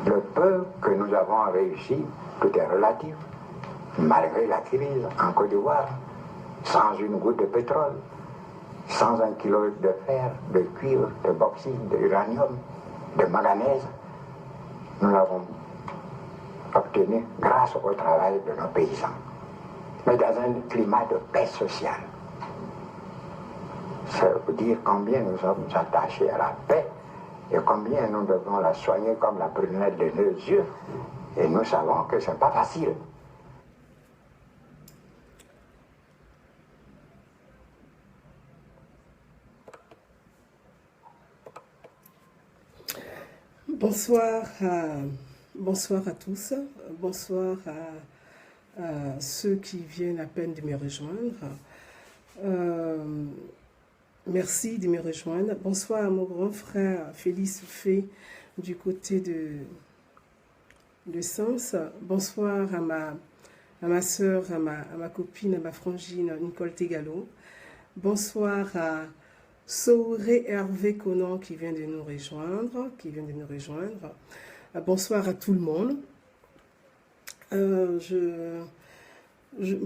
Le peu que nous avons réussi, tout est relatif, malgré la crise en Côte d'Ivoire, sans une goutte de pétrole, sans un kilo de fer, de cuivre, de bauxite, d'uranium, de manganèse, nous l'avons obtenu grâce au travail de nos paysans, mais dans un climat de paix sociale. Ça veut dire combien nous sommes attachés à la paix et combien nous devons la soigner comme la prunelle de nos yeux. Et nous savons que ce n'est pas facile. Bonsoir à tous, bonsoir à ceux qui viennent à peine de me rejoindre. Merci de me rejoindre. Bonsoir à mon grand frère Félix Soufé du côté de Sens. Bonsoir à ma soeur, à ma copine, à ma frangine Nicole Tegalo. Bonsoir à Sauré Hervé Conan qui vient de nous rejoindre. Bonsoir à tout le monde.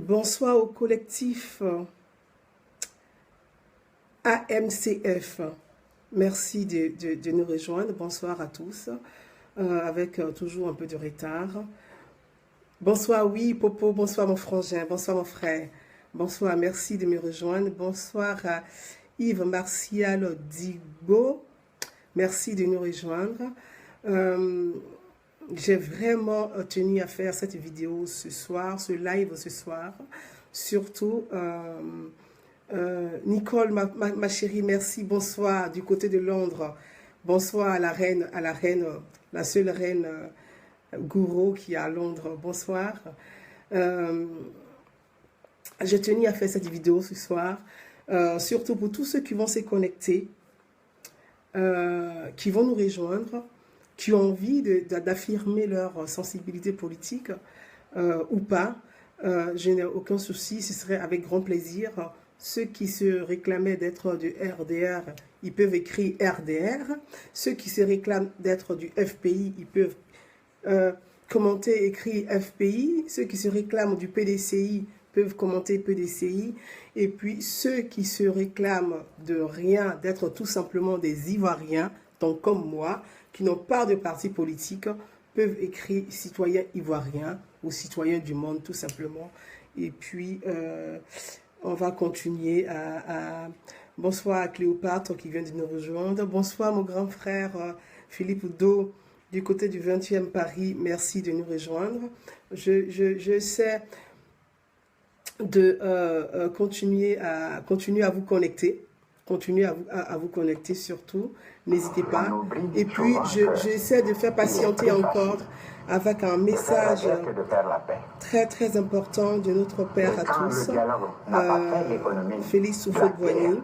Bonsoir au collectif AMCF. Merci de nous rejoindre. Bonsoir à tous. Avec toujours un peu de retard. Bonsoir, oui, Popo. Bonsoir, mon frangin. Bonsoir, mon frère. Bonsoir, merci de me rejoindre. Bonsoir à Yves Martial Digbo. Merci de nous rejoindre. J'ai vraiment tenu à faire cette vidéo ce soir, ce live ce soir. Surtout, Nicole, ma chérie, merci. Bonsoir du côté de Londres. Bonsoir à la reine, la seule reine Gouraud qui est à Londres. Bonsoir. J'ai tenu à faire cette vidéo ce soir. Surtout pour tous ceux qui vont se connecter, qui vont nous rejoindre, qui ont envie d'affirmer leur sensibilité politique ou pas. Je n'ai aucun souci, ce serait avec grand plaisir. Ceux qui se réclamaient d'être du RDR, ils peuvent écrire RDR. Ceux qui se réclament d'être du FPI, ils peuvent commenter, écrire FPI. Ceux qui se réclament du PDCI peuvent commenter PDCI. Et puis ceux qui se réclament de rien, d'être tout simplement des Ivoiriens, donc comme moi, qui n'ont pas de parti politique, peuvent écrire citoyens ivoiriens ou citoyens du monde tout simplement. Et puis on va continuer Bonsoir à Cléopâtre qui vient de nous rejoindre. Bonsoir mon grand frère Philippe Do du côté du 20e Paris. Merci de nous rejoindre. Je sais de continuer à vous connecter. Continuez à vous connecter surtout. N'hésitez pas. Et puis, j'essaie de faire patienter encore avec un message très très important de notre Père à tous, Félix Soufé-Boigny,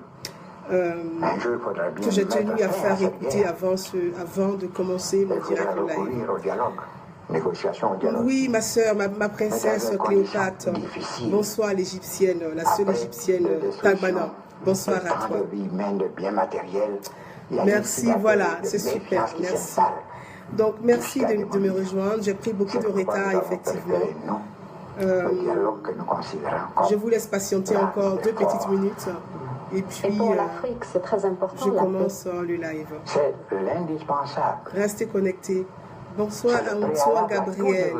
que j'ai tenu à faire écouter avant de commencer mon direct live. Oui, ma soeur, ma princesse Cléopâtre. Bonsoir l'égyptienne, la seule égyptienne Tagbana. Bonsoir à toi. Merci, voilà, c'est super, merci. Donc, merci de me rejoindre. J'ai pris beaucoup de retard, effectivement. Je vous laisse patienter encore 2 petites minutes. Et puis, pour l'Afrique, c'est très important. Je commence le live. C'est l'indispensable. Restez connectés. Bonsoir à Antoine Gabriel.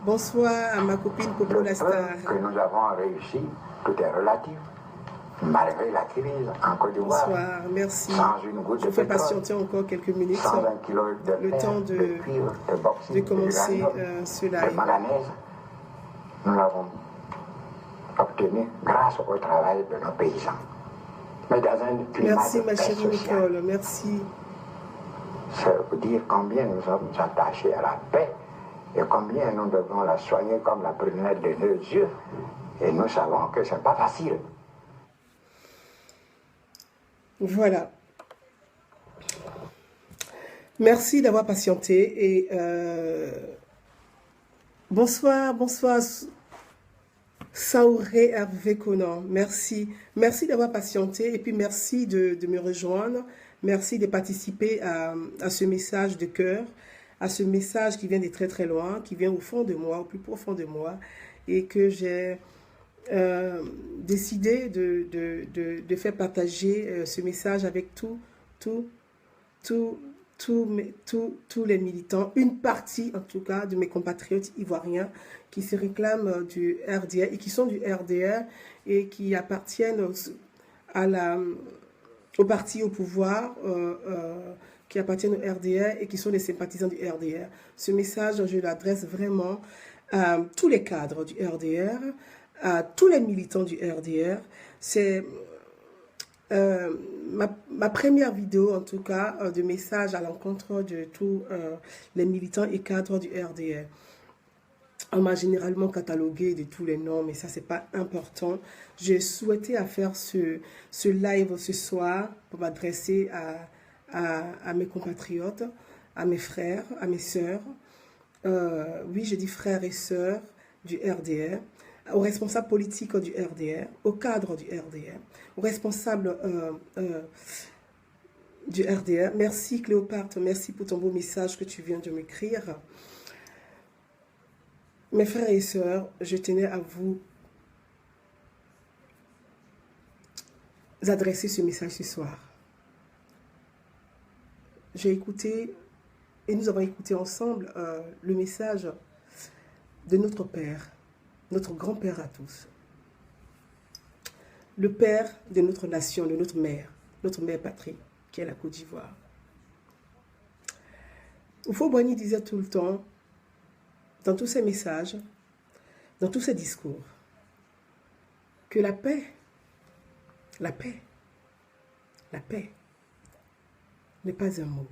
Bonsoir à ma copine Popo Lastar. Que nous avons réussi, tout est relatif. Malgré la crise en Côte d'Ivoire. Bonsoir, merci. Je fais patienter encore quelques minutes. Le temps de commencer ce live. Manganèse, nous l'avons obtenu grâce au travail de nos paysans. Mais dans un climat merci de ma chérie social. Nicole, merci. Ça veut dire combien nous sommes attachés à la paix et combien nous devons la soigner comme la prunelle de nos yeux. Et nous savons que ce n'est pas facile. Voilà. Merci d'avoir patienté et bonsoir Saouré Hervé Conan. Merci d'avoir patienté et puis merci de me rejoindre. Merci de participer à ce message de cœur, à ce message qui vient de très très loin, qui vient au fond de moi, au plus profond de moi, et que j'ai décidé de faire partager ce message avec tous les militants, une partie en tout cas de mes compatriotes ivoiriens qui se réclament du RDR et qui sont du RDR et qui appartiennent au parti au pouvoir, qui appartiennent au RDR et qui sont des sympathisants du RDR. Ce message, je l'adresse vraiment à tous les cadres du RDR, à tous les militants du RDR. C'est ma première vidéo, en tout cas, de message à l'encontre de tous les militants et cadres du RDR. On m'a généralement catalogué de tous les noms, mais ça, c'est pas important. J'ai souhaité faire ce live ce soir pour m'adresser à mes compatriotes, à mes frères, à mes sœurs. Oui, je dis frères et sœurs du RDR, aux responsables politiques du RDR, aux cadres du RDR, aux responsables du RDR. Merci Cléopâtre, merci pour ton beau message que tu viens de m'écrire. Mes frères et sœurs, je tenais à vous adresser ce message ce soir. J'ai écouté, et nous avons écouté ensemble le message de notre Père, notre grand-père à tous. Le père de notre nation, de notre mère patrie, qui est la Côte d'Ivoire. Houphouët-Boigny disait tout le temps, dans tous ses messages, dans tous ses discours, que la paix n'est pas un mot.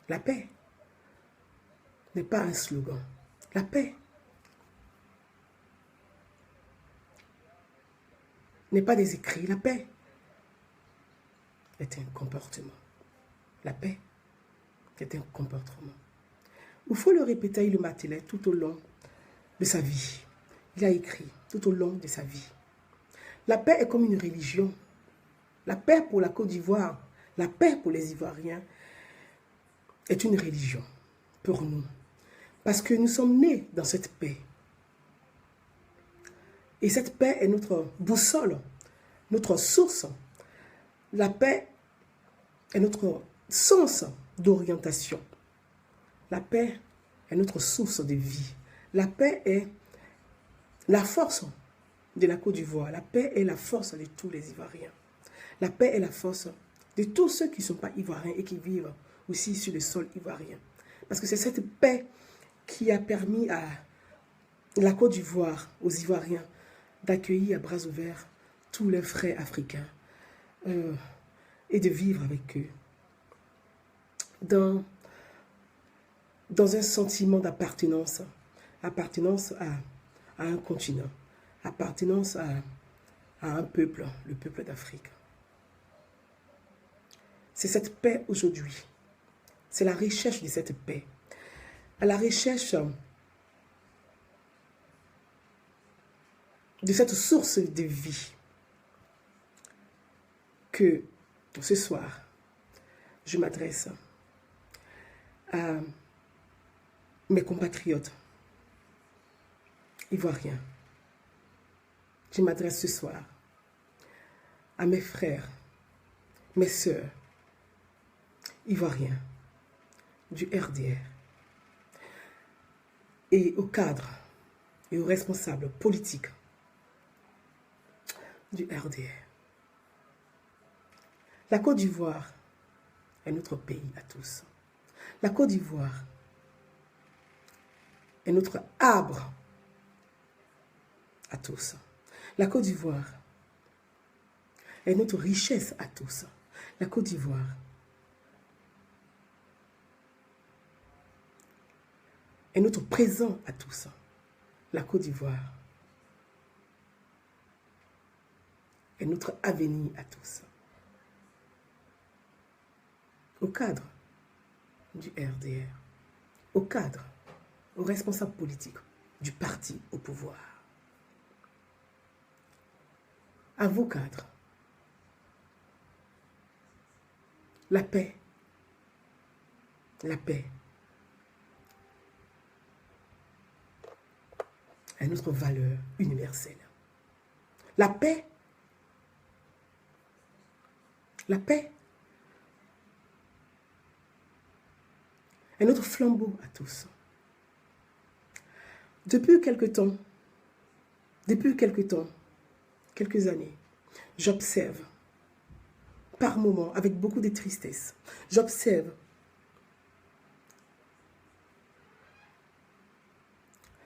La paix n'est pas un slogan. La paix n'est pas des écrits. La paix est un comportement. La paix est un comportement. Il faut le répéter, il le martelait tout au long de sa vie. Il a écrit tout au long de sa vie. La paix est comme une religion. La paix pour la Côte d'Ivoire, la paix pour les Ivoiriens est une religion pour nous. Parce que nous sommes nés dans cette paix. Et cette paix est notre boussole, notre source. La paix est notre sens d'orientation. La paix est notre source de vie. La paix est la force de la Côte d'Ivoire. La paix est la force de tous les Ivoiriens. La paix est la force de tous ceux qui ne sont pas Ivoiriens et qui vivent aussi sur le sol ivoirien. Parce que c'est cette paix qui a permis à la Côte d'Ivoire, aux Ivoiriens, d'accueillir à bras ouverts tous les frères africains et de vivre avec eux dans un sentiment d'appartenance, appartenance à un continent, appartenance à un peuple, le peuple d'Afrique. C'est cette paix aujourd'hui. C'est la recherche de cette paix. À la recherche de cette source de vie que ce soir, je m'adresse à mes compatriotes ivoiriens. Je m'adresse ce soir à mes frères, mes sœurs ivoiriens du RDR et aux cadres et aux responsables politiques du RDR. La Côte d'Ivoire est notre pays à tous. La Côte d'Ivoire est notre arbre à tous. La Côte d'Ivoire est notre richesse à tous. La Côte d'Ivoire est notre présent à tous. La Côte d'Ivoire est notre avenir à tous. Au cadre du RDR, au cadre, aux responsables politiques du parti au pouvoir, à vos cadres, La paix. La paix est notre valeur universelle. La paix. La paix est notre flambeau à tous. Depuis quelque temps, quelques années, j'observe par moments, avec beaucoup de tristesse, j'observe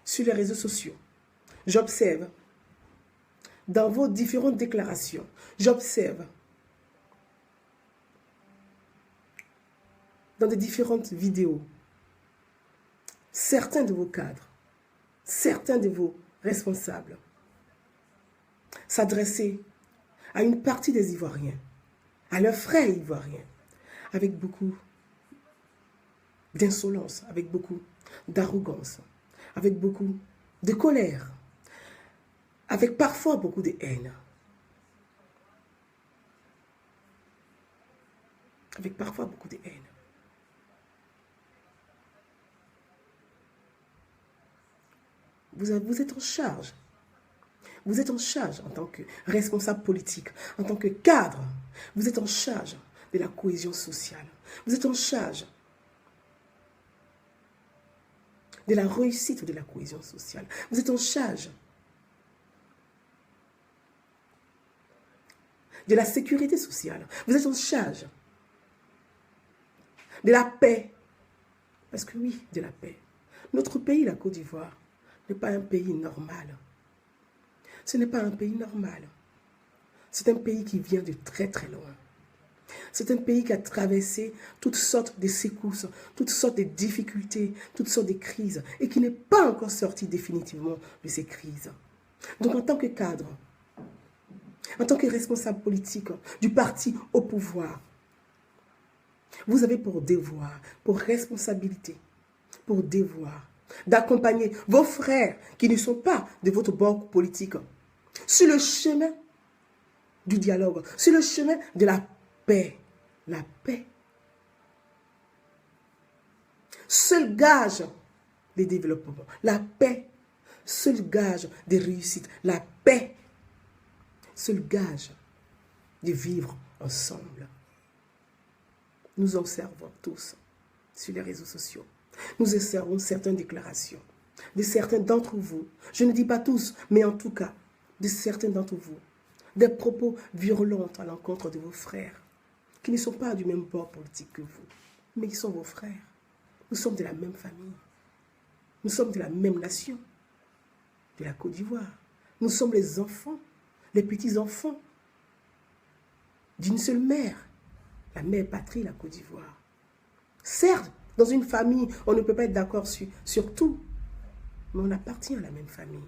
sur les réseaux sociaux, j'observe dans vos différentes déclarations, j'observe dans des différentes vidéos, certains de vos cadres, certains de vos responsables s'adresser à une partie des Ivoiriens, à leurs frères ivoiriens, avec beaucoup d'insolence, avec beaucoup d'arrogance, avec beaucoup de colère, avec parfois beaucoup de haine. Avec parfois beaucoup de haine. Vous êtes en charge. Vous êtes en charge en tant que responsable politique, en tant que cadre. Vous êtes en charge de la cohésion sociale. Vous êtes en charge de la réussite de la cohésion sociale. Vous êtes en charge de la sécurité sociale. Vous êtes en charge de la paix. Parce que oui, de la paix. Notre pays, la Côte d'Ivoire, n'est pas un pays normal. Ce n'est pas un pays normal. C'est un pays qui vient de très très loin. C'est un pays qui a traversé toutes sortes de secousses, toutes sortes de difficultés, toutes sortes de crises et qui n'est pas encore sorti définitivement de ces crises. Donc en tant que cadre, en tant que responsable politique du parti au pouvoir, vous avez pour devoir, pour responsabilité, pour devoir d'accompagner vos frères qui ne sont pas de votre bord politique sur le chemin du dialogue, sur le chemin de la paix. La paix. Seul gage de développement. La paix. Seul gage de réussite. La paix. Seul gage de vivre ensemble. Nous observons tous sur les réseaux sociaux. Nous observons certaines déclarations de certains d'entre vous. Je ne dis pas tous, mais en tout cas, de certains d'entre vous. Des propos violents à l'encontre de vos frères, qui ne sont pas du même bord politique que vous, mais qui sont vos frères. Nous sommes de la même famille. Nous sommes de la même nation, de la Côte d'Ivoire. Nous sommes les enfants, les petits-enfants d'une seule mère, la mère patrie, la Côte d'Ivoire. Certes, dans une famille, on ne peut pas être d'accord sur tout, mais on appartient à la même famille.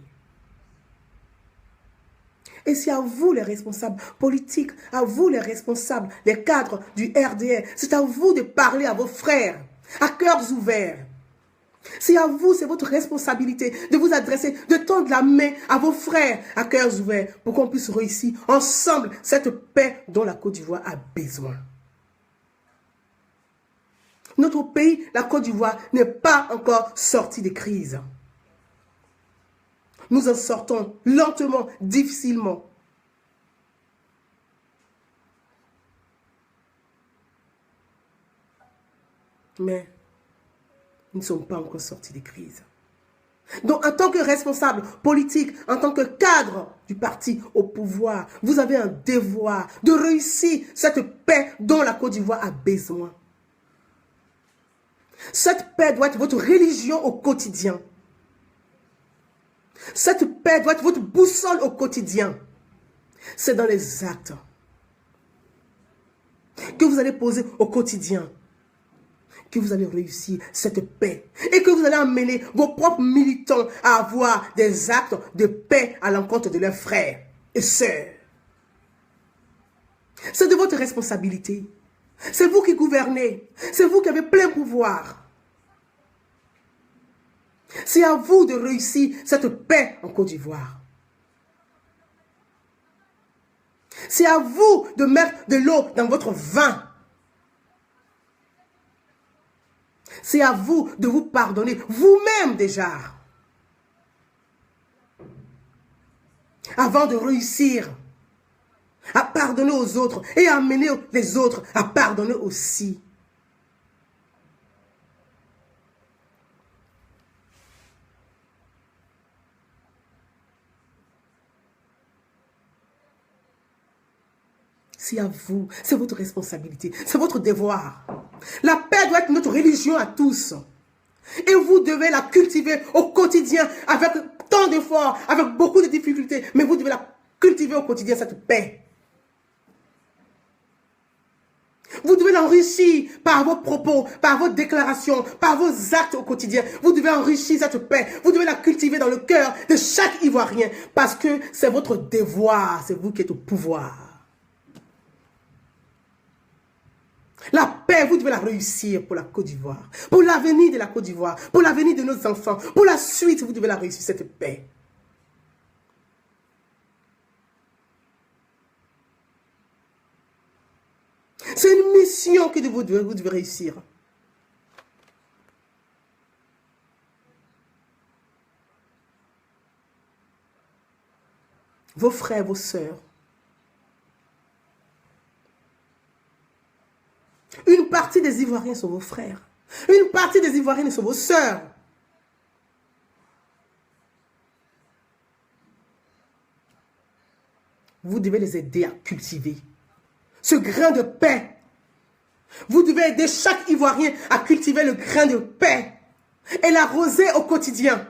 Et c'est à vous les responsables politiques, à vous les responsables, les cadres du RDR, c'est à vous de parler à vos frères, à cœurs ouverts. C'est à vous, c'est votre responsabilité de vous adresser, de tendre la main à vos frères, à cœurs ouverts, pour qu'on puisse réussir ensemble cette paix dont la Côte d'Ivoire a besoin. Notre pays, la Côte d'Ivoire, n'est pas encore sorti de crise. Nous en sortons lentement, difficilement. Mais nous ne sommes pas encore sortis de crise. Donc, en tant que responsable politique, en tant que cadre du parti au pouvoir, vous avez un devoir de réussir cette paix dont la Côte d'Ivoire a besoin. Cette paix doit être votre religion au quotidien. Cette paix doit être votre boussole au quotidien. C'est dans les actes que vous allez poser au quotidien que vous allez réussir cette paix et que vous allez amener vos propres militants à avoir des actes de paix à l'encontre de leurs frères et sœurs. C'est de votre responsabilité. C'est vous qui gouvernez. C'est vous qui avez plein pouvoir. C'est à vous de réussir cette paix en Côte d'Ivoire. C'est à vous de mettre de l'eau dans votre vin. C'est à vous de vous pardonner vous-même déjà. Avant de réussir à pardonner aux autres et à amener les autres à pardonner aussi. C'est à vous, c'est votre responsabilité, c'est votre devoir. La paix doit être notre religion à tous. Et vous devez la cultiver au quotidien avec tant d'efforts, avec beaucoup de difficultés. Mais vous devez la cultiver au quotidien, cette paix. Vous devez l'enrichir par vos propos, par vos déclarations, par vos actes au quotidien. Vous devez enrichir cette paix. Vous devez la cultiver dans le cœur de chaque Ivoirien. Parce que c'est votre devoir, c'est vous qui êtes au pouvoir. La paix, vous devez la réussir pour la Côte d'Ivoire, pour l'avenir de la Côte d'Ivoire, pour l'avenir de nos enfants, pour la suite, vous devez la réussir, cette paix. C'est une mission que vous devez réussir. Vos frères, vos sœurs. Une partie des Ivoiriens sont vos frères. Une partie des Ivoiriens sont vos sœurs. Vous devez les aider à cultiver ce grain de paix. Vous devez aider chaque Ivoirien à cultiver le grain de paix et l'arroser au quotidien.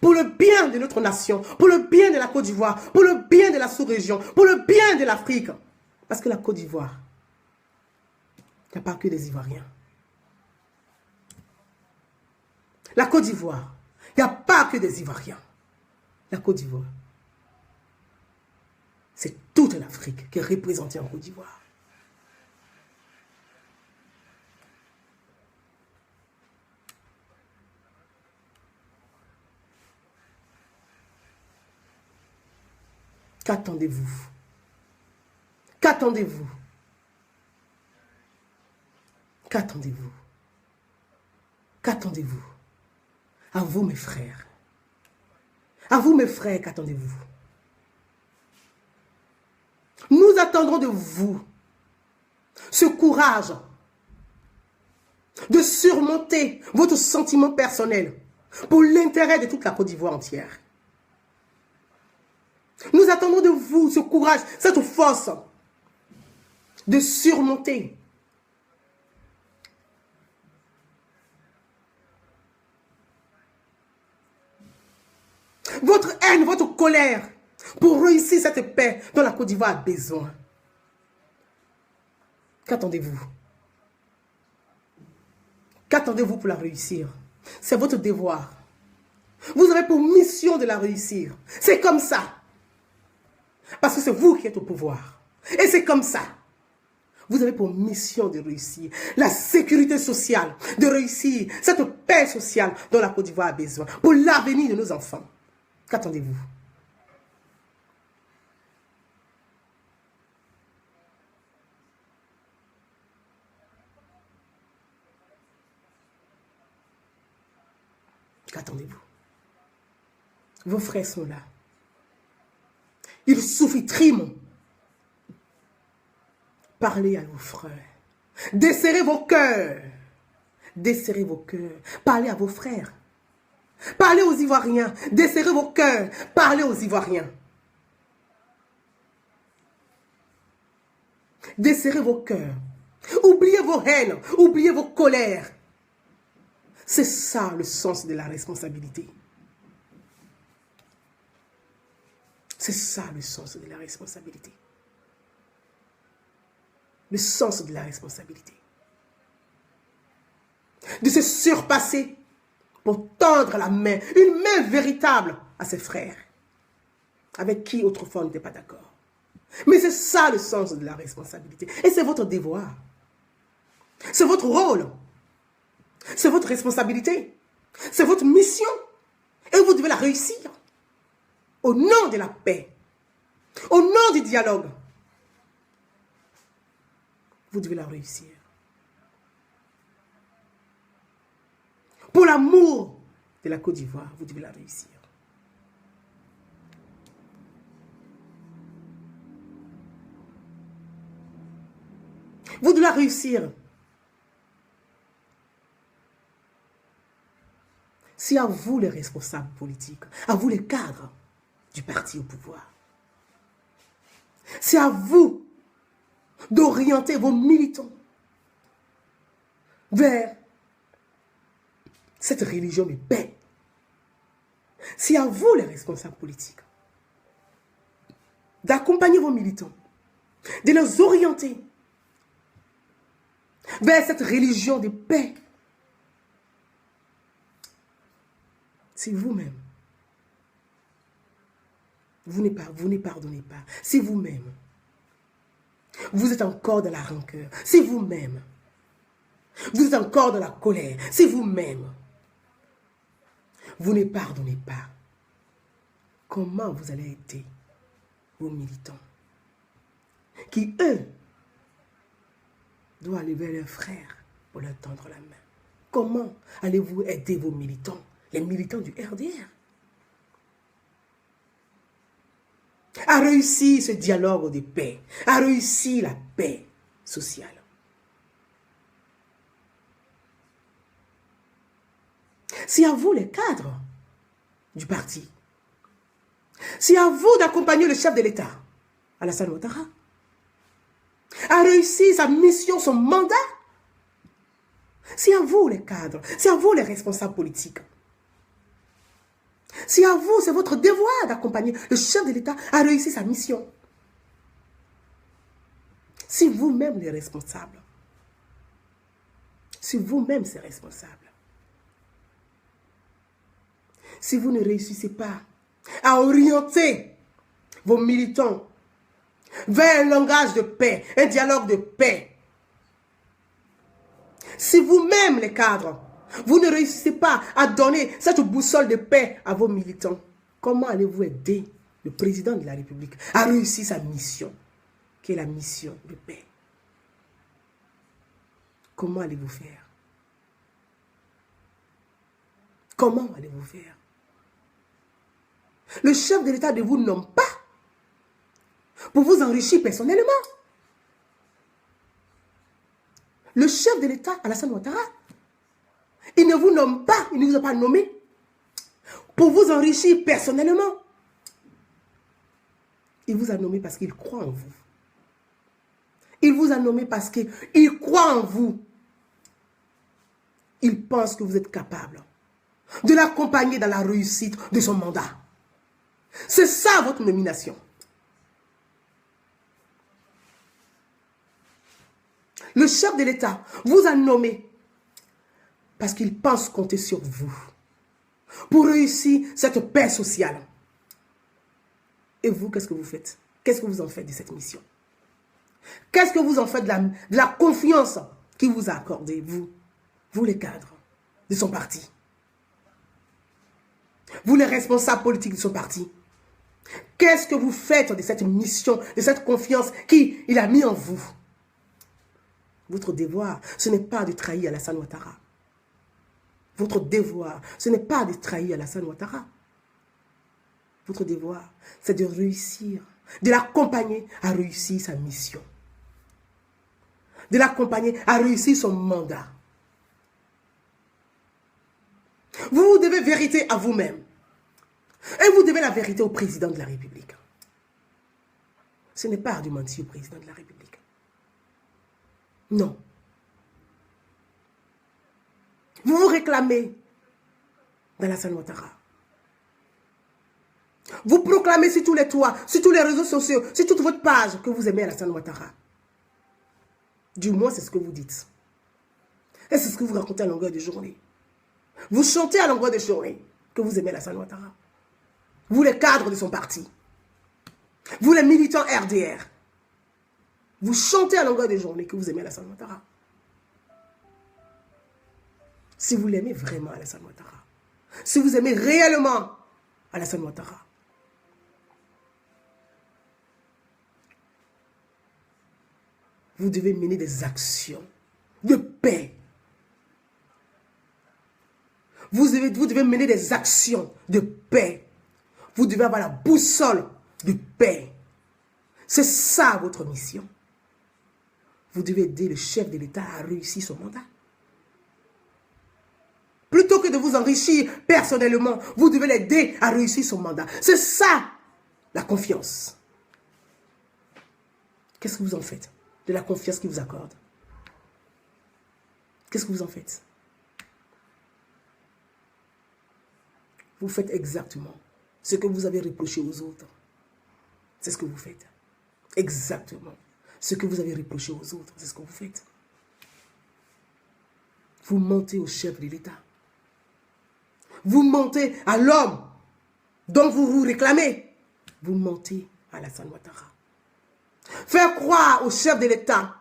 Pour le bien de notre nation, pour le bien de la Côte d'Ivoire, pour le bien de la sous-région, pour le bien de l'Afrique. Parce que la Côte d'Ivoire, il n'y a pas que des Ivoiriens. La Côte d'Ivoire, il n'y a pas que des Ivoiriens. La Côte d'Ivoire, c'est toute l'Afrique qui est représentée en Côte d'Ivoire. Qu'attendez-vous? Qu'attendez-vous? Qu'attendez-vous? Qu'attendez-vous? À vous, mes frères. À vous, mes frères, qu'attendez-vous? Nous attendons de vous ce courage de surmonter votre sentiment personnel pour l'intérêt de toute la Côte d'Ivoire entière. Nous attendons de vous ce courage, cette force de surmonter votre haine, votre colère pour réussir cette paix dont la Côte d'Ivoire a besoin. Qu'attendez-vous? Qu'attendez-vous pour la réussir? C'est votre devoir. Vous avez pour mission de la réussir. C'est comme ça. Parce que c'est vous qui êtes au pouvoir. Et c'est comme ça. Vous avez pour mission de réussir la sécurité sociale, de réussir cette paix sociale dont la Côte d'Ivoire a besoin pour l'avenir de nos enfants. Qu'attendez-vous? Qu'attendez-vous? Vos frères sont là. Ils souffrent, ils triment. Parlez à vos frères. Desserrez vos cœurs. Desserrez vos cœurs. Parlez à vos frères. Parlez aux Ivoiriens. Desserrez vos cœurs. Parlez aux Ivoiriens. Desserrez vos cœurs. Oubliez vos haines. Oubliez vos colères. C'est ça le sens de la responsabilité. C'est ça le sens de la responsabilité. Le sens de la responsabilité. De se surpasser pour tendre la main, une main véritable à ses frères, avec qui autrefois on n'était pas d'accord. Mais c'est ça le sens de la responsabilité. Et c'est votre devoir. C'est votre rôle. C'est votre responsabilité. C'est votre mission. Et vous devez la réussir. Au nom de la paix. Au nom du dialogue. Vous devez la réussir. pour l'amour de la Côte d'Ivoire, vous devez la réussir. Vous devez la réussir. C'est à vous les responsables politiques, à vous les cadres du parti au pouvoir. C'est à vous d'orienter vos militants vers cette religion de paix. C'est à vous les responsables politiques d'accompagner vos militants, de les orienter vers cette religion de paix. C'est vous-même. Vous ne pardonnez pas. C'est vous-même. Vous êtes encore dans la rancœur. C'est vous-même. Vous êtes encore dans la colère. C'est vous-même. Vous ne pardonnez pas. Comment vous allez aider vos militants qui, eux, doivent aller vers leurs frères pour leur tendre la main? Comment allez-vous aider vos militants, les militants du RDR, à réussir ce dialogue de paix, à réussir la paix sociale? C'est à vous les cadres du parti. C'est à vous d'accompagner le chef de l'État, Alassane Ouattara, à réussir sa mission, son mandat. C'est à vous les cadres, c'est à vous les responsables politiques. C'est à vous, c'est votre devoir d'accompagner le chef de l'État à réussir sa mission. C'est vous-même les responsables. C'est vous-même ces responsables. Si vous ne réussissez pas à orienter vos militants vers un langage de paix, un dialogue de paix, si vous-même, les cadres, vous ne réussissez pas à donner cette boussole de paix à vos militants, comment allez-vous aider le président de la République à réussir sa mission, qui est la mission de paix? Comment allez-vous faire? Comment allez-vous faire? Le chef de l'État ne vous nomme pas pour vous enrichir personnellement. Le chef de l'État, Alassane Ouattara, il ne vous nomme pas, il ne vous a pas nommé pour vous enrichir personnellement. Il vous a nommé parce qu'il croit en vous. Il vous a nommé parce qu'il croit en vous. Il pense que vous êtes capable de l'accompagner dans la réussite de son mandat. C'est ça votre nomination. Le chef de l'État vous a nommé parce qu'il pense compter sur vous pour réussir cette paix sociale. Et vous, qu'est-ce que vous faites? Qu'est-ce que vous en faites de cette mission? Qu'est-ce que vous en faites de la confiance qu'il vous a accordée, vous les cadres de son parti, vous les responsables politiques de son parti? Qu'est-ce que vous faites de cette mission, de cette confiance qu'il a mis en vous? Votre devoir, ce n'est pas de trahir Alassane Ouattara. Votre devoir, ce n'est pas de trahir Alassane Ouattara. Votre devoir, c'est de réussir, de l'accompagner à réussir sa mission. De l'accompagner à réussir son mandat. Vous devez vérité à vous-même. Et vous devez la vérité au président de la République. Ce n'est pas de mentir au président de la République. Non. Vous vous réclamez d'Alassane Ouattara. Vous proclamez sur tous les toits, sur tous les réseaux sociaux, sur toute votre page que vous aimez Alassane Ouattara. Du moins, c'est ce que vous dites. Et c'est ce que vous racontez à longueur de journée. Vous chantez à longueur de journée que vous aimez Alassane Ouattara. Vous, les cadres de son parti. Vous, les militants RDR. Vous chantez à longueur de journée que vous aimez Alassane Ouattara. Si vous l'aimez vraiment, Alassane Ouattara. Si vous aimez réellement Alassane Ouattara. Vous devez mener des actions de paix. Vous devez mener des actions de paix. Vous devez avoir la boussole de paix. C'est ça votre mission. Vous devez aider le chef de l'État à réussir son mandat. Plutôt que de vous enrichir personnellement, vous devez l'aider à réussir son mandat. C'est ça, la confiance. Qu'est-ce que vous en faites de la confiance qu'il vous accorde? Qu'est-ce que vous en faites? Vous faites exactement ce que vous avez reproché aux autres. C'est ce que vous faites. Exactement. Ce que vous avez reproché aux autres, c'est ce que vous faites. Vous mentez au chef de l'État. Vous mentez à l'homme dont vous vous réclamez. Vous mentez à Alassane Ouattara. Faire croire au chef de l'État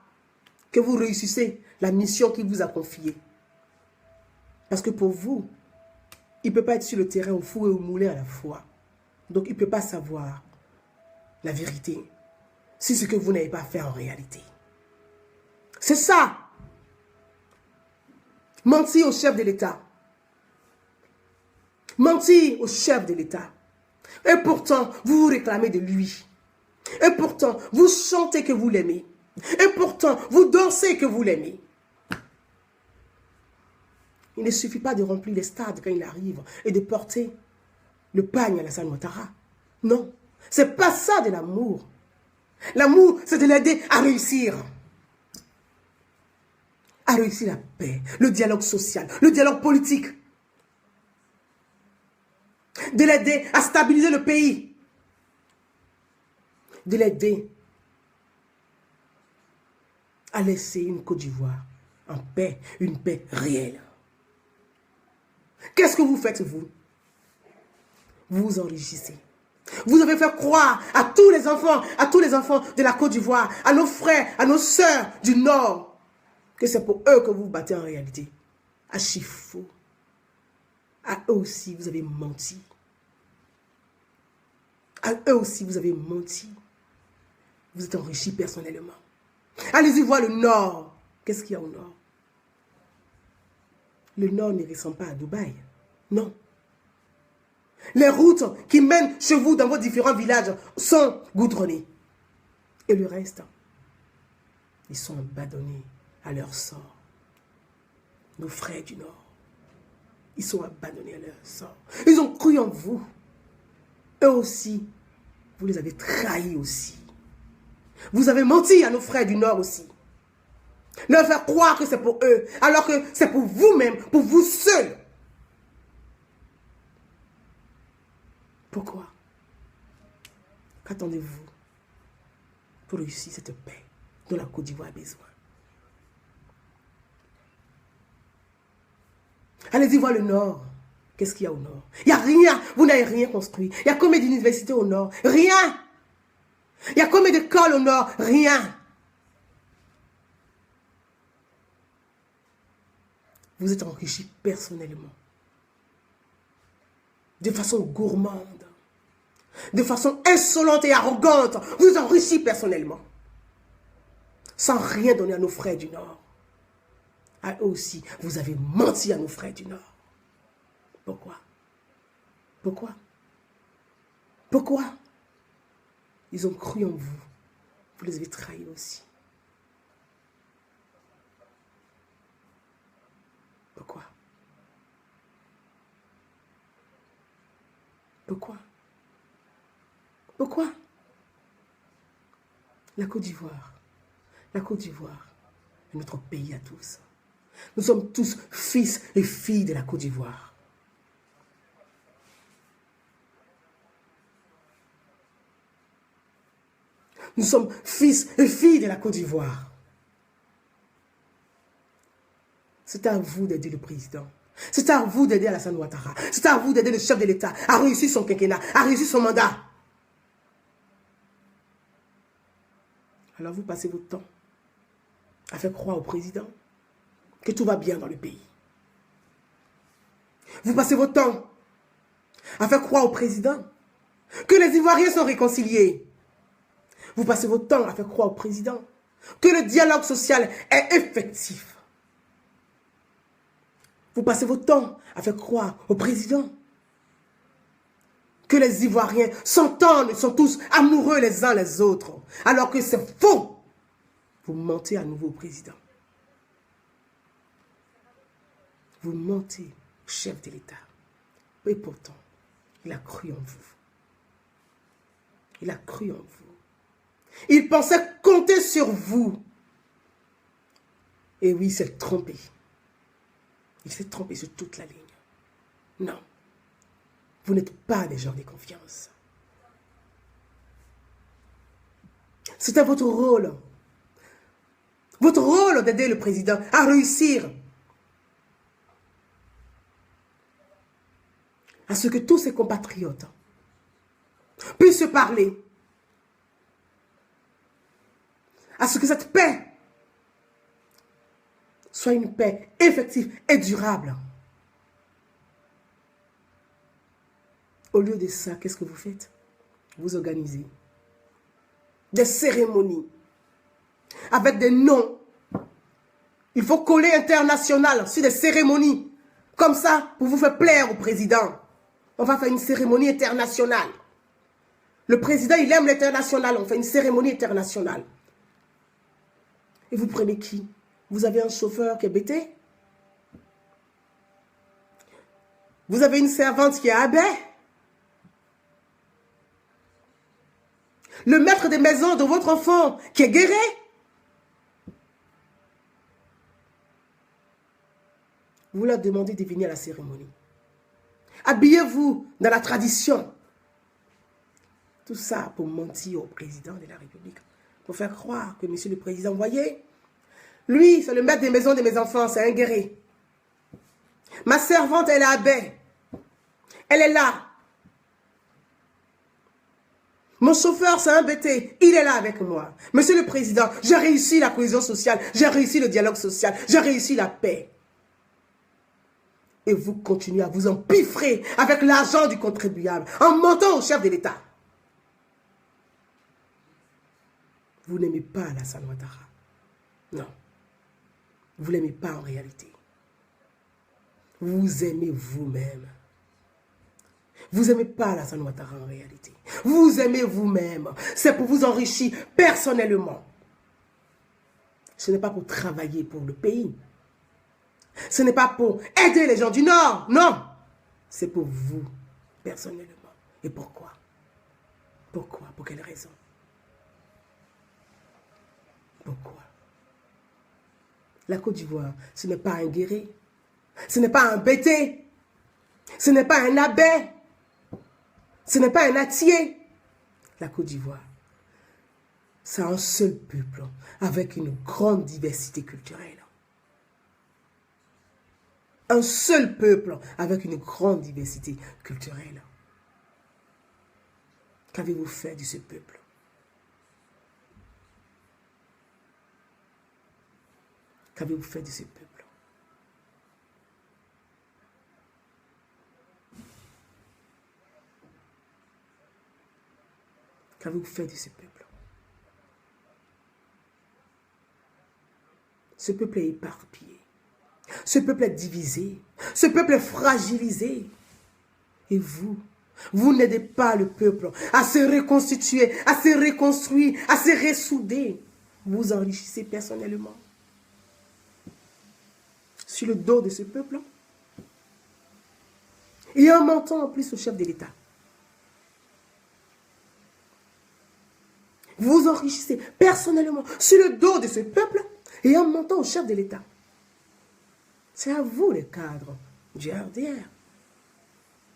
que vous réussissez la mission qu'il vous a confiée. Parce que pour vous, il ne peut pas être sur le terrain au four et au moulin à la fois. Donc il ne peut pas savoir la vérité. C'est ce que vous n'avez pas fait en réalité. C'est ça. Mentir au chef de l'État. Mentir au chef de l'État. Et pourtant, vous vous réclamez de lui. Et pourtant, vous chantez que vous l'aimez. Et pourtant, vous dansez que vous l'aimez. Il ne suffit pas de remplir les stades quand il arrive et de porter le pagne à Alassane Ouattara. Non, c'est pas ça de l'amour. L'amour, c'est de l'aider à réussir. À réussir la paix, le dialogue social, le dialogue politique. De l'aider à stabiliser le pays. De l'aider à laisser une Côte d'Ivoire en paix, une paix réelle. Qu'est-ce que vous faites, vous? Vous vous enrichissez. Vous avez fait croire à tous les enfants de la Côte d'Ivoire, à nos frères, à nos sœurs du Nord, que c'est pour eux que vous vous battez en réalité. À Chifo. À eux aussi, vous avez menti. À eux aussi, vous avez menti. Vous êtes enrichis personnellement. Allez-y voir le Nord. Qu'est-ce qu'il y a au Nord? Le Nord ne ressemble pas à Dubaï. Non. Les routes qui mènent chez vous dans vos différents villages sont goudronnées. Et le reste, ils sont abandonnés à leur sort. Nos frères du Nord, ils sont abandonnés à leur sort. Ils ont cru en vous. Eux aussi, vous les avez trahis aussi. Vous avez menti à nos frères du Nord aussi. Leur faire croire que c'est pour eux, alors que c'est pour vous-même, pour vous seuls. Pourquoi? Qu'attendez-vous pour réussir cette paix dont la Côte d'Ivoire a besoin? Allez-y voir le Nord. Qu'est-ce qu'il y a au Nord? Il n'y a rien. Vous n'avez rien construit. Il y a combien d'universités au Nord? Rien. Il y a combien d'écoles au Nord? Rien. Vous êtes enrichis personnellement. De façon gourmande. De façon insolente et arrogante. Vous êtes enrichis personnellement. Sans rien donner à nos frères du Nord. À eux aussi, vous avez menti à nos frères du Nord. Pourquoi? Pourquoi? Pourquoi? Ils ont cru en vous. Vous les avez trahis aussi. Pourquoi? Pourquoi? Pourquoi? La Côte d'Ivoire est notre pays à tous. Nous sommes tous fils et filles de la Côte d'Ivoire. Nous sommes fils et filles de la Côte d'Ivoire. C'est à vous d'aider le président. C'est à vous d'aider Alassane Ouattara. C'est à vous d'aider le chef de l'État à réussir son quinquennat, à réussir son mandat. Alors vous passez votre temps à faire croire au président que tout va bien dans le pays. Vous passez votre temps à faire croire au président que les Ivoiriens sont réconciliés. Vous passez votre temps à faire croire au président que le dialogue social est effectif. Vous passez votre temps à faire croire au président que les Ivoiriens s'entendent et sont tous amoureux les uns les autres, alors que c'est faux. Vous mentez à nouveau au président. Vous mentez au chef de l'État. Et pourtant, il a cru en vous. Il a cru en vous. Il pensait compter sur vous. Et oui, il s'est trompé. Il s'est trompé sur toute la ligne. Non. Vous n'êtes pas des gens de confiance. C'était votre rôle. Votre rôle d'aider le président à réussir. À ce que tous ses compatriotes puissent se parler. À ce que cette paix soit une paix effective et durable. Au lieu de ça, qu'est-ce que vous faites? Vous organisez des cérémonies avec des noms. Il faut coller international sur des cérémonies. Comme ça, pour vous faire plaire au président. On va faire une cérémonie internationale. Le président, il aime l'international. On fait une cérémonie internationale. Et vous prenez qui? Vous avez un chauffeur qui est bêté? Vous avez une servante qui est abaie? Le maître des maisons de votre enfant qui est guéri? Vous leur demandez de venir à la cérémonie. Habillez-vous dans la tradition. Tout ça pour mentir au président de la République. Pour faire croire que monsieur le président, voyez, lui, c'est le maître des maisons de mes enfants, c'est un guéri. Ma servante, elle est abaie. Elle est là. Mon chauffeur, c'est un bêté. Il est là avec moi. Monsieur le président, j'ai réussi la cohésion sociale. J'ai réussi le dialogue social. J'ai réussi la paix. Et vous continuez à vous empiffrer avec l'argent du contribuable en mentant au chef de l'État. Vous n'aimez pas Alassane Ouattara. Non. Vous ne l'aimez pas en réalité. Vous aimez vous-même. Vous n'aimez pas Alassane Ouattara en réalité. Vous aimez vous-même. C'est pour vous enrichir personnellement. Ce n'est pas pour travailler pour le pays. Ce n'est pas pour aider les gens du Nord. Non. C'est pour vous, personnellement. Et pourquoi? Pourquoi? Pour quelle raison? Pourquoi? La Côte d'Ivoire, ce n'est pas un guéri. Ce n'est pas un bêté. Ce n'est pas un abbé. Ce n'est pas un atier. La Côte d'Ivoire, c'est un seul peuple avec une grande diversité culturelle. Un seul peuple avec une grande diversité culturelle. Qu'avez-vous fait de ce peuple? Qu'avez-vous fait de ce peuple? Qu'avez-vous fait de ce peuple? Ce peuple est éparpillé. Ce peuple est divisé. Ce peuple est fragilisé. Et vous n'aidez pas le peuple à se reconstituer, à se reconstruire, à se ressouder. Vous enrichissez personnellement. Sur le dos de ce peuple. Et en mentant en plus au chef de l'État. Vous enrichissez personnellement sur le dos de ce peuple et en mentant au chef de l'État. C'est à vous les cadres du RDR.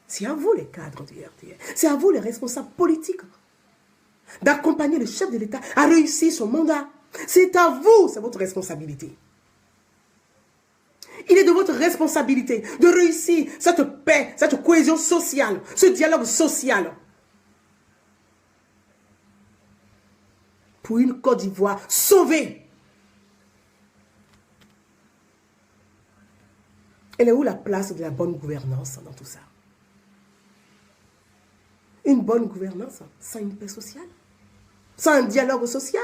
C'est à vous les cadres du RDR. C'est à vous les responsables politiques d'accompagner le chef de l'État à réussir son mandat. C'est à vous, c'est votre responsabilité. Il est de votre responsabilité de réussir cette paix, cette cohésion sociale, ce dialogue social. Pour une Côte d'Ivoire sauvée. Elle est où la place de la bonne gouvernance dans tout ça? Une bonne gouvernance sans une paix sociale? Sans un dialogue social?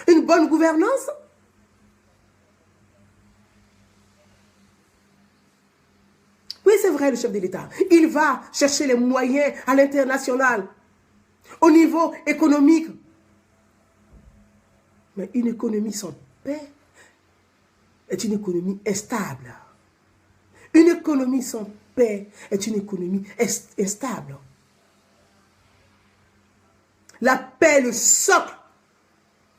Une bonne gouvernance vrai, le chef de l'État. Il va chercher les moyens à l'international, au niveau économique. Mais une économie sans paix est une économie instable. Une économie sans paix est une économie instable. La paix est le socle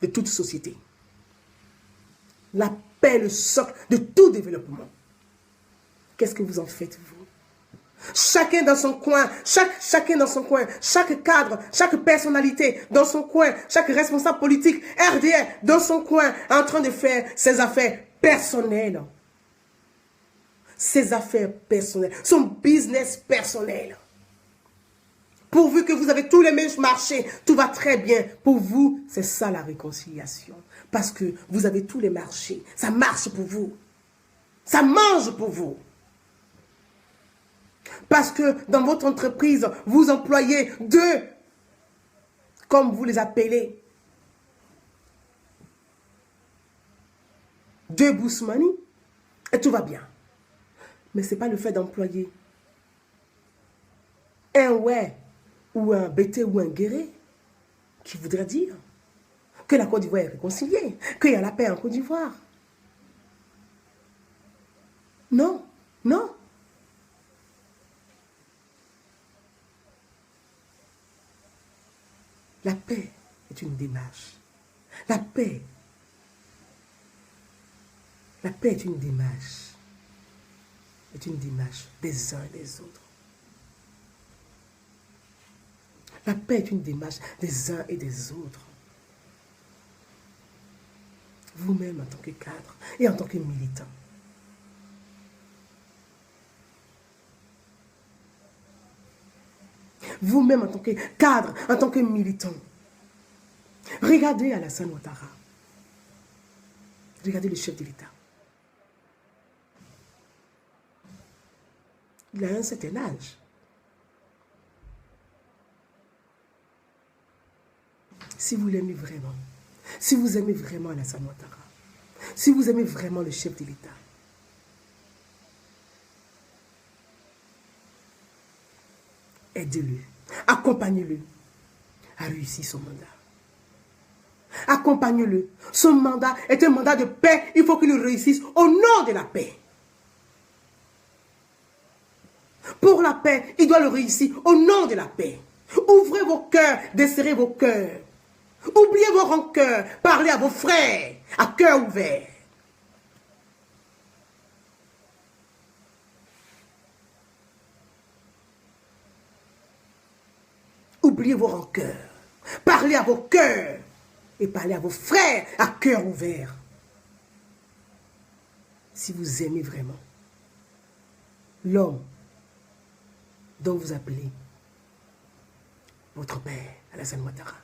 de toute société. La paix est le socle de tout développement. Qu'est-ce que vous en faites, vous? Chacun dans son coin, chacun dans son coin, chaque cadre, chaque personnalité dans son coin, chaque responsable politique, RDR dans son coin, en train de faire ses affaires personnelles. Ses affaires personnelles, son business personnel. Pourvu que vous avez tous les mêmes marchés, tout va très bien. Pour vous, c'est ça la réconciliation. Parce que vous avez tous les marchés. Ça marche pour vous. Ça mange pour vous. Parce que dans votre entreprise, vous employez deux, comme vous les appelez, deux bousmani, et tout va bien. Mais ce n'est pas le fait d'employer un ouais ou un bété ou un guéré qui voudrait dire que la Côte d'Ivoire est réconciliée, qu'il y a la paix en Côte d'Ivoire. Non, non. La paix est une démarche. La paix est une démarche. C'est une démarche des uns et des autres. La paix est une démarche des uns et des autres. Vous-même en tant que cadre et en tant que militant. Vous-même en tant que cadre, en tant que militant. Regardez Alassane Ouattara. Regardez le chef de l'État. Il a un certain âge. Si vous l'aimez vraiment, si vous aimez vraiment Alassane Ouattara, si vous aimez vraiment le chef de l'État, aidez-le, accompagnez-le à réussir son mandat. Accompagnez-le. Son mandat est un mandat de paix. Il faut qu'il réussisse au nom de la paix. Pour la paix, il doit le réussir au nom de la paix. Ouvrez vos cœurs, desserrez vos cœurs. Oubliez vos rancœurs, parlez à vos frères, à cœur ouvert. Oubliez vos rancœurs, parlez à vos cœurs et parlez à vos frères à cœur ouvert. Si vous aimez vraiment l'homme dont vous appelez votre père, Alassane Ouattara.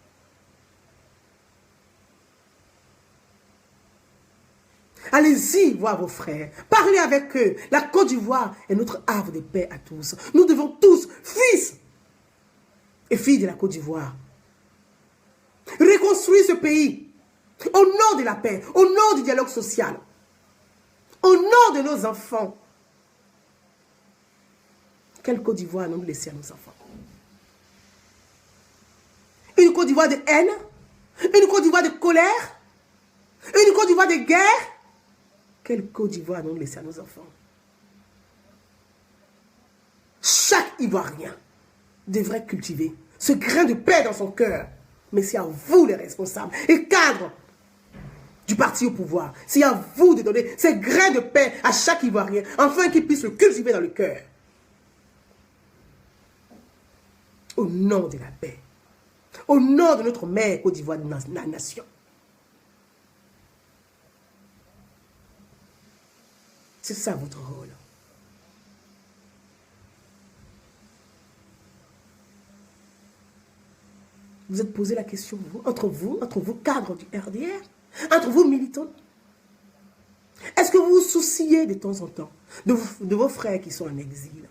Allez-y voir vos frères, parlez avec eux. La Côte d'Ivoire est notre havre de paix à tous. Nous devons tous, fils et filles de la Côte d'Ivoire, reconstruire ce pays au nom de la paix, au nom du dialogue social, au nom de nos enfants. Quelle Côte d'Ivoire allons-nous laisser à nos enfants? Une Côte d'Ivoire de haine? Une Côte d'Ivoire de colère? Une Côte d'Ivoire de guerre? Quelle Côte d'Ivoire allons-nous laisser à nos enfants? Chaque Ivoirien devrait cultiver ce grain de paix dans son cœur. Mais c'est à vous les responsables et cadres du parti au pouvoir. C'est à vous de donner ces grains de paix à chaque Ivoirien, afin qu'il puisse le cultiver dans le cœur. Au nom de la paix. Au nom de notre mère Côte d'Ivoire, la nation. C'est ça votre rôle. Vous êtes posé la question, entre vous, cadres du RDR, entre vous, militants. Est-ce que vous vous souciez de temps en temps de vos frères qui sont en exil?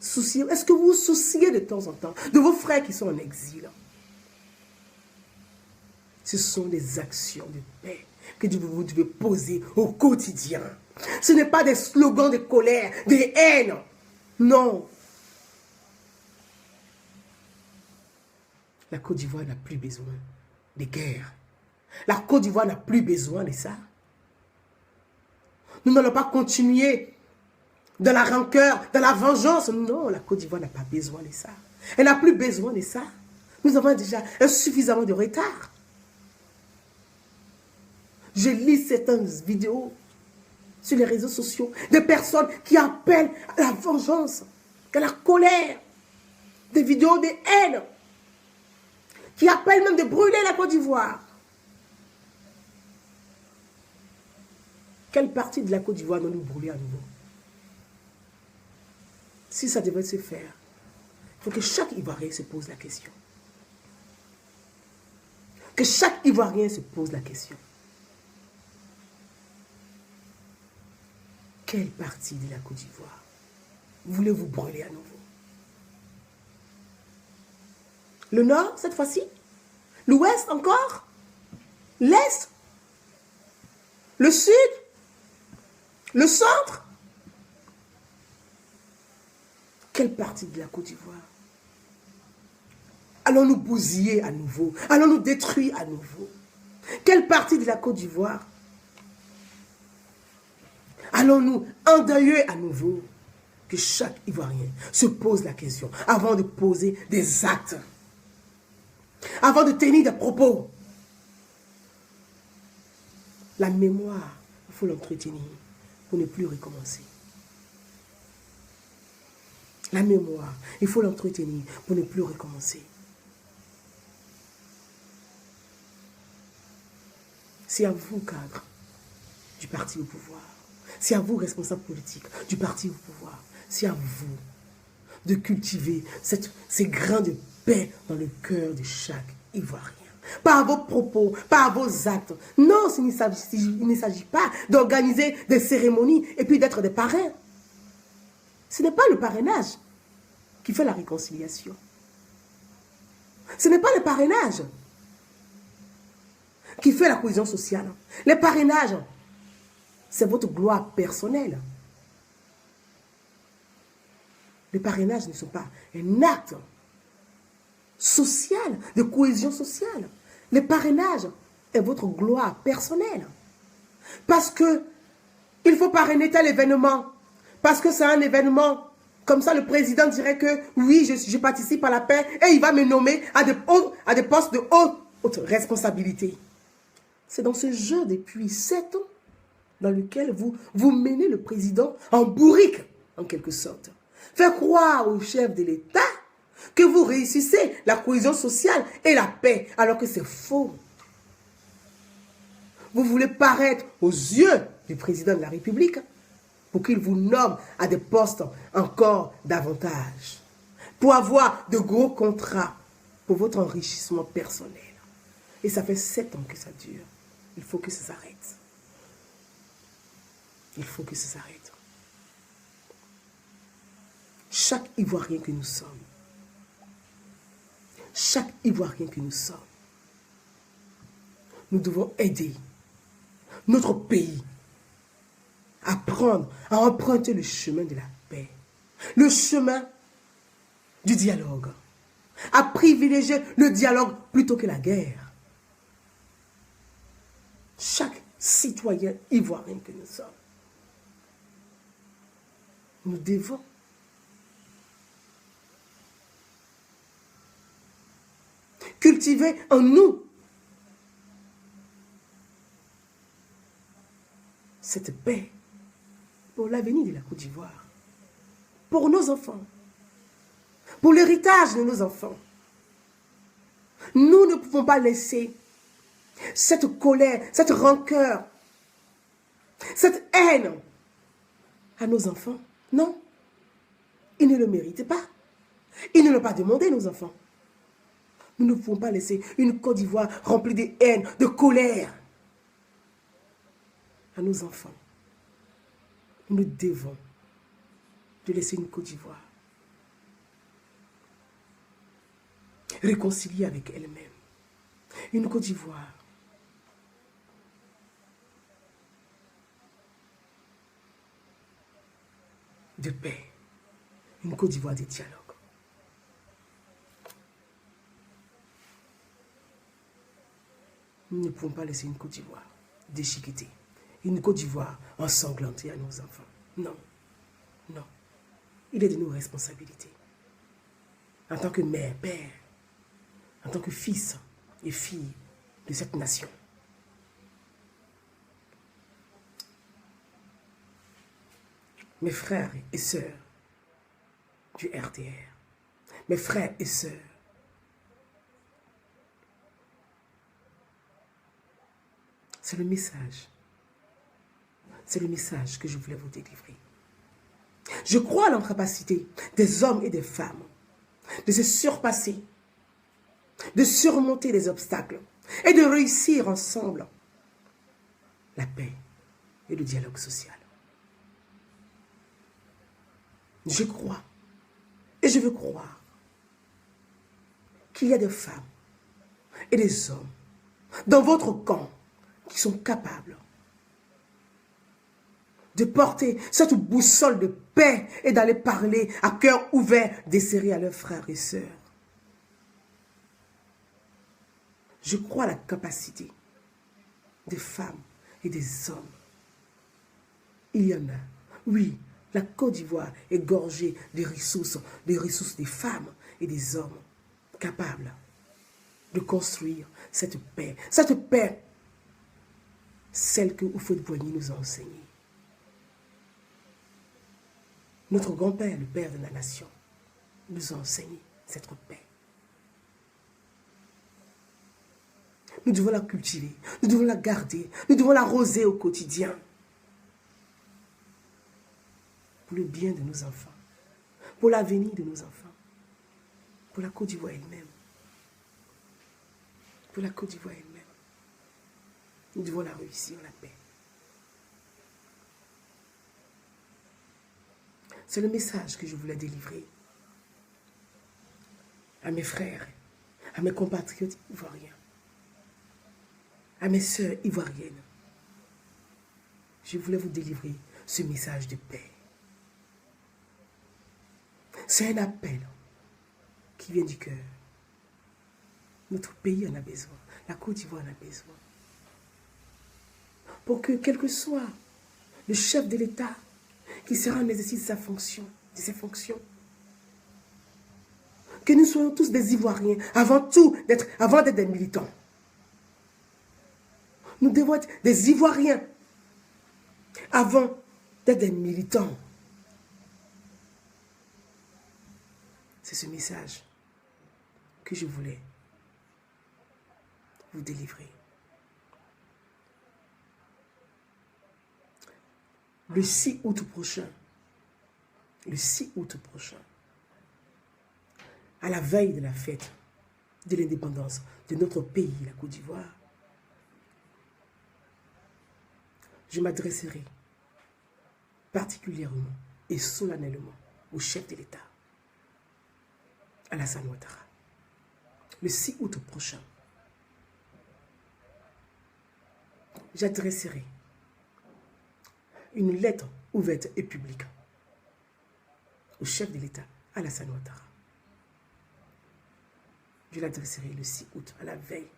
Est-ce que vous vous souciez de temps en temps de vos frères qui sont en exil? Ce sont des actions de paix que vous devez poser au quotidien. Ce n'est pas des slogans de colère, des haines. Non. La Côte d'Ivoire n'a plus besoin de guerre. La Côte d'Ivoire n'a plus besoin de ça. Nous n'allons pas continuer dans la rancœur, dans la vengeance. Non, la Côte d'Ivoire n'a pas besoin de ça. Elle n'a plus besoin de ça. Nous avons déjà suffisamment de retard. Je lis certaines vidéos sur les réseaux sociaux de personnes qui appellent à la vengeance, à la colère, des vidéos de haine, qui appellent même de brûler la Côte d'Ivoire. Quelle partie de la Côte d'Ivoire doit nous brûler à nouveau? Si ça devait se faire, il faut que chaque Ivoirien se pose la question. Que chaque Ivoirien se pose la question. Quelle partie de la Côte d'Ivoire voulez-vous brûler à nouveau? Le nord, cette fois-ci? L'ouest encore? L'est? Le sud? Le centre? Quelle partie de la Côte d'Ivoire? Allons-nous bousiller à nouveau? Allons-nous détruire à nouveau? Quelle partie de la Côte d'Ivoire? Allons-nous endeuiller à nouveau? Que chaque Ivoirien se pose la question avant de poser des actes, avant de tenir des propos. La mémoire, il faut l'entretenir pour ne plus recommencer. La mémoire, il faut l'entretenir pour ne plus recommencer. C'est à vous, cadres du parti au pouvoir. C'est à vous, responsables politiques du parti au pouvoir. C'est à vous de cultiver ces grains de paix dans le cœur de chaque Ivoirien. Pas à vos propos, pas à vos actes. Non, il ne s'agit pas d'organiser des cérémonies et puis d'être des parrains. Ce n'est pas le parrainage qui fait la réconciliation. Ce n'est pas le parrainage qui fait la cohésion sociale. Les parrainages, c'est votre gloire personnelle. Les parrainages ne sont pas un acte social, de cohésion sociale. Les parrainages est votre gloire personnelle. Parce que il faut parrainer tel événement. Parce que c'est un événement. Comme ça, le président dirait que oui, je participe à la paix et il va me nommer à des postes de haute responsabilité. C'est dans ce jeu depuis 7 ans dans lequel vous menez le président en bourrique, en quelque sorte. Faire croire au chef de l'État que vous réussissez la cohésion sociale et la paix, alors que c'est faux. Vous voulez paraître aux yeux du président de la République pour qu'il vous nomme à des postes encore davantage, pour avoir de gros contrats pour votre enrichissement personnel. Et ça fait 7 ans que ça dure. Il faut que ça s'arrête. Il faut que ça s'arrête. Chaque Ivoirien que nous sommes, chaque Ivoirien que nous sommes, nous devons aider notre pays à emprunter le chemin de la paix, le chemin du dialogue, à privilégier le dialogue plutôt que la guerre. Chaque citoyen ivoirien que nous sommes, nous devons cultiver en nous cette paix pour l'avenir de la Côte d'Ivoire, pour nos enfants, pour l'héritage de nos enfants. Nous ne pouvons pas laisser cette colère, cette rancœur, cette haine à nos enfants. Non, ils ne le méritent pas. Ils ne l'ont pas demandé, nos enfants. Nous ne pouvons pas laisser une Côte d'Ivoire remplie de haine, de colère à nos enfants. Nous devons de laisser une Côte d'Ivoire réconciliée avec elle-même. Une Côte d'Ivoire de paix, une Côte d'Ivoire de dialogue. Nous ne pouvons pas laisser une Côte d'Ivoire déchiquetée, une Côte d'Ivoire ensanglantée à nos enfants. Non, non. Il est de nos responsabilités. En tant que mère, père, en tant que fils et fille de cette nation. Mes frères et sœurs du RDR, mes frères et sœurs, c'est le message que je voulais vous délivrer. Je crois en la capacité des hommes et des femmes de se surpasser, de surmonter les obstacles et de réussir ensemble la paix et le dialogue social. Je crois et je veux croire qu'il y a des femmes et des hommes dans votre camp qui sont capables de porter cette boussole de paix et d'aller parler à cœur ouvert, desserré à leurs frères et sœurs. Je crois à la capacité des femmes et des hommes. Il y en a. Oui, la Côte d'Ivoire est gorgée des ressources des femmes et des hommes capables de construire cette paix, celle que Houphouët-Boigny nous a enseignée. Notre grand-père, le père de la nation, nous a enseigné cette paix. Nous devons la cultiver, nous devons la garder, nous devons l'arroser au quotidien. Pour le bien de nos enfants, pour l'avenir de nos enfants, pour la Côte d'Ivoire elle-même. Pour la Côte d'Ivoire elle-même. Nous devons la réussir, la paix. C'est le message que je voulais délivrer à mes frères, à mes compatriotes ivoiriens, à mes sœurs ivoiriennes. Je voulais vous délivrer ce message de paix. C'est un appel qui vient du cœur. Notre pays en a besoin. La Côte d'Ivoire en a besoin. Pour que, quel que soit le chef de l'État qui sera en exercice de ses fonctions, que nous soyons tous des Ivoiriens, avant d'être des militants. Nous devons être des Ivoiriens avant d'être des militants. C'est ce message que je voulais vous délivrer. Le 6 août prochain, à la veille de la fête de l'indépendance de notre pays, la Côte d'Ivoire, je m'adresserai particulièrement et solennellement au chef de l'État, Alassane Ouattara. Le 6 août prochain, j'adresserai une lettre ouverte et publique au chef de l'État, Alassane Ouattara. Je l'adresserai le 6 août, à la veille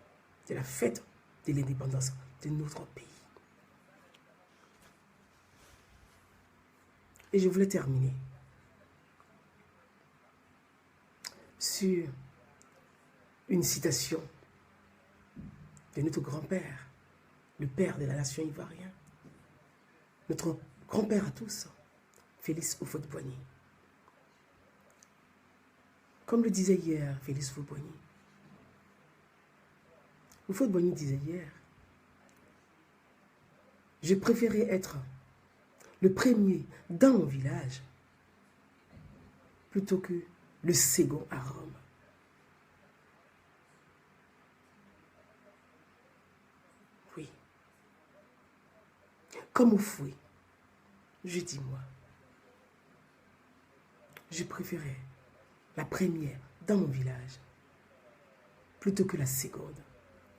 de la fête de l'indépendance de notre pays. Et je voulais terminer sur une citation de notre grand-père, le père de la nation ivoirienne, notre grand-père à tous, Félix Houphouët-Boigny. Comme le disait hier Félix Houphouët-Boigny. Houphouët-Boigny disait hier, je préférais être le premier dans mon village plutôt que le second à Rome. Oui. Comme au fouet, je dis moi, je préférais la première dans mon village plutôt que la seconde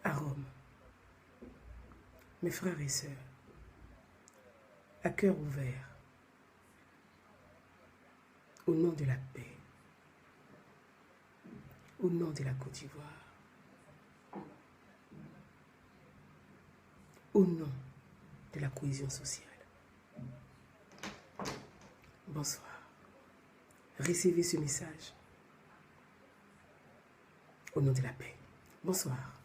à Rome. Mes frères et sœurs, à cœur ouvert, au nom de la paix, au nom de la Côte d'Ivoire, au nom de la cohésion sociale. Bonsoir. Recevez ce message au nom de la paix. Bonsoir.